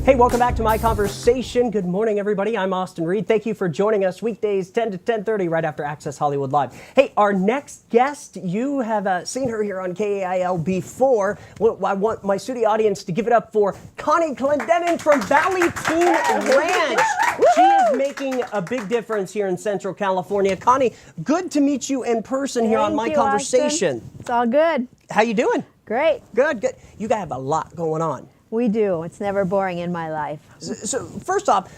Hey, welcome back to My Conversation. Good morning, everybody. I'm Austin Reed. Thank you for joining us weekdays 10 to 10:30 right after Access Hollywood Live. Hey, our next guest, you have seen her here on KAIL before. I want my studio audience to give it up for Connie Clendenan from Valley Teen Ranch. She is making a big difference here in Central California. Connie, good to meet you in person here on My Conversation. Austin. It's all good. How you doing? Great. Good, good. You guys have a lot going on. We do. It's never boring in my life. So first off,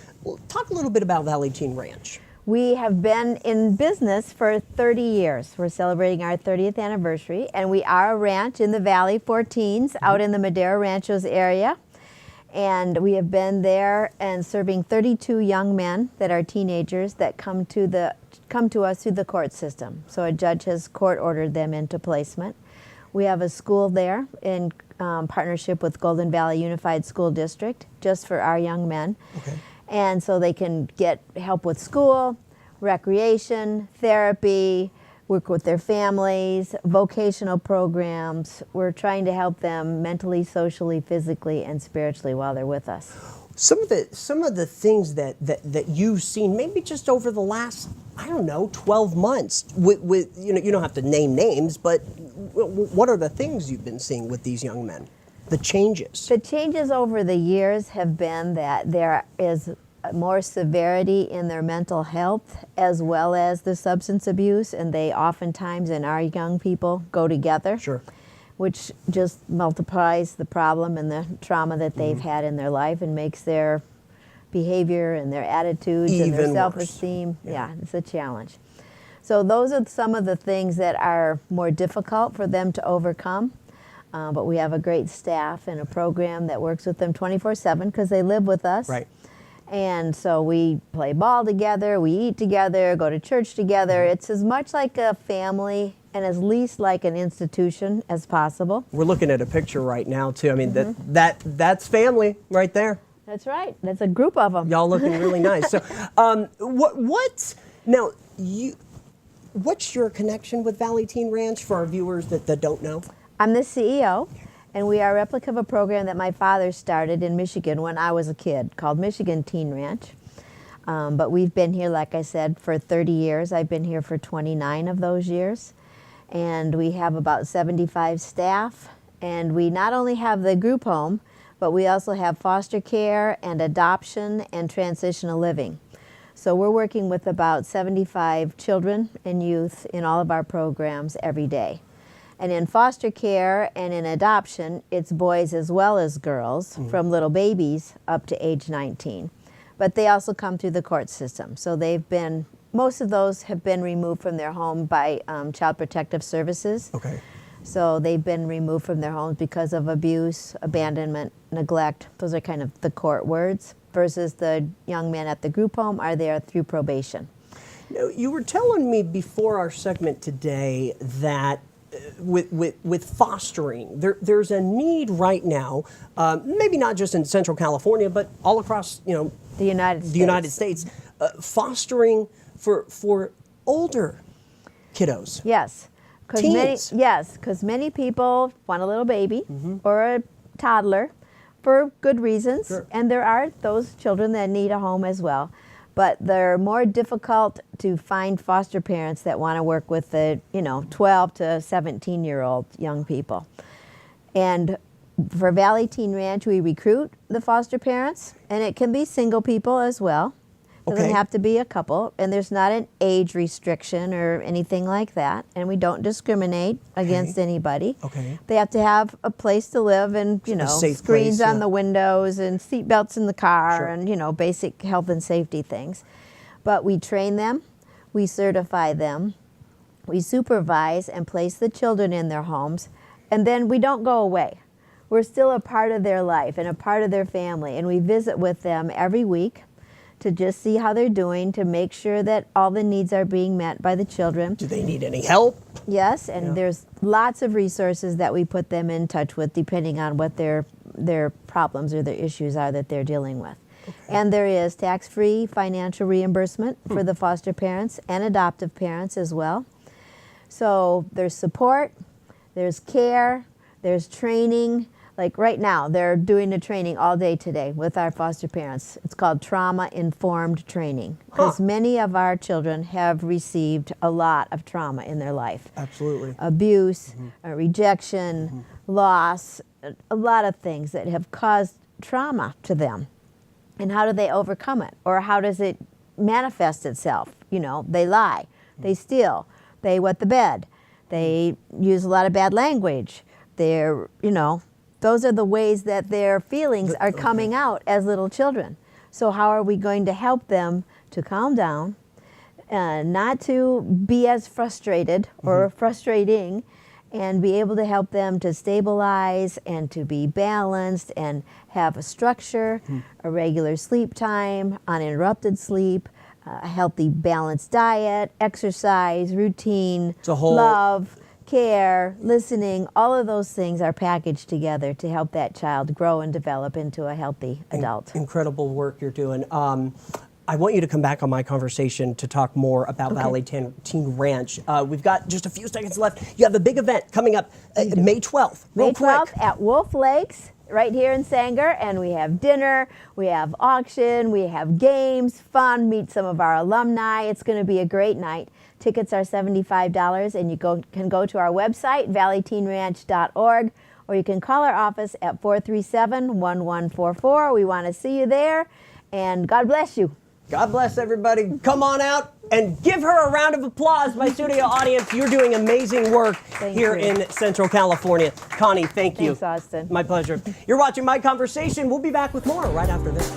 talk a little bit about Valley Teen Ranch. We have been in business for 30 years. We're celebrating our 30th anniversary, and we are a ranch in the valley for teens out in the Madera Ranchos area. And we have been there and serving 32 young men that are teenagers that come to us through the court system. So a judge has court ordered them into placement. We have a school there in partnership with Golden Valley Unified School District just for our young men. Okay. And so they can get help with school, recreation, therapy, work with their families, vocational programs. We're trying to help them mentally, socially, physically, and spiritually while they're with us. Some of the things that you've seen, maybe just over the last, 12 months, with you don't have to name names, but what are the things you've been seeing with these young men? The changes. The changes over the years have been that there is more severity in their mental health as well as the substance abuse, and they oftentimes in our young people go together. Sure. Which just multiplies the problem and the trauma that they've had in their life and makes their behavior and their attitudes and their self-esteem. Yeah, it's a challenge. So those are some of the things that are more difficult for them to overcome. But we have a great staff and a program that works with them 24/7 because they live with us. Right. And so we play ball together, we eat together, go to church together. It's as much like a family and as least like an institution as possible. We're looking at a picture right now too. I mean, that's family right there. That's right. That's a group of them. Y'all looking really nice. So, what's your connection with Valley Teen Ranch for our viewers that don't know? I'm the CEO, and we are a replica of a program that my father started in Michigan when I was a kid called Michigan Teen Ranch. But we've been here, like I said, for 30 years. I've been here for 29 of those years. And we have about 75 staff. And we not only have the group home, but we also have foster care and adoption and transitional living. So we're working with about 75 children and youth in all of our programs every day. And in foster care and in adoption, it's boys as well as girls from little babies up to age 19. But they also come through the court system. So most of those have been removed from their home by Child Protective Services. Okay. So they've been removed from their homes because of abuse, abandonment, neglect. Those are kind of the court words. Versus the young men at the group home are there through probation. Now, you were telling me before our segment today that with fostering, there's a need right now, maybe not just in Central California, but all across the United States, fostering for older kiddos. Yes. Because many people want a little baby or a toddler for good reasons, Sure. and there are those children that need a home as well. But they're more difficult to find foster parents that want to work with the 12 to 17-year-old young people. And for Valley Teen Ranch, we recruit the foster parents, and it can be single people as well. It doesn't have to be a couple, and there's not an age restriction or anything like that, and we don't discriminate against anybody. Okay. They have to have a place to live and, screens on the windows and seat belts in the car and, basic health and safety things. But we train them, we certify them, we supervise and place the children in their homes, and then we don't go away. We're still a part of their life and a part of their family, and we visit with them every week to just see how they're doing, to make sure that all the needs are being met by the children. Do they need any help? Yes, and there's lots of resources that we put them in touch with depending on what their problems or their issues are that they're dealing with. Okay. And there is tax-free financial reimbursement for the foster parents and adoptive parents as well. So there's support, there's care, there's training, Like right now, they're doing a training all day today with our foster parents. It's called trauma-informed training, because many of our children have received a lot of trauma in their life. Absolutely. Abuse, rejection, loss, a lot of things that have caused trauma to them. And how do they overcome it? Or how does it manifest itself? You know, they lie, they steal, they wet the bed, they use a lot of bad language. They're, you know, those are the ways that their feelings are coming out as little children. So how are we going to help them to calm down, not to be as frustrated or frustrating, and be able to help them to stabilize and to be balanced and have a structure, a regular sleep time, uninterrupted sleep, a healthy balanced diet, exercise, routine, love, care, listening, all of those things are packaged together to help that child grow and develop into a healthy adult. Incredible work you're doing. I want you to come back on my conversation to talk more about Valley Teen Ranch. We've got just a few seconds left. You have a big event coming up May 12th. May 12th at Wolf Lakes, right here in Sanger, and we have dinner, we have auction, we have games, fun, meet some of our alumni. It's going to be a great night. Tickets are $75, and you can go to our website, valleyteenranch.org, or you can call our office at 437-1144. We want to see you there, and God bless you. God bless everybody. Come on out and give her a round of applause, my studio audience. You're doing amazing work here in Central California. Connie, thank you. Thanks, Austin. My pleasure. You're watching My Conversation. We'll be back with more right after this.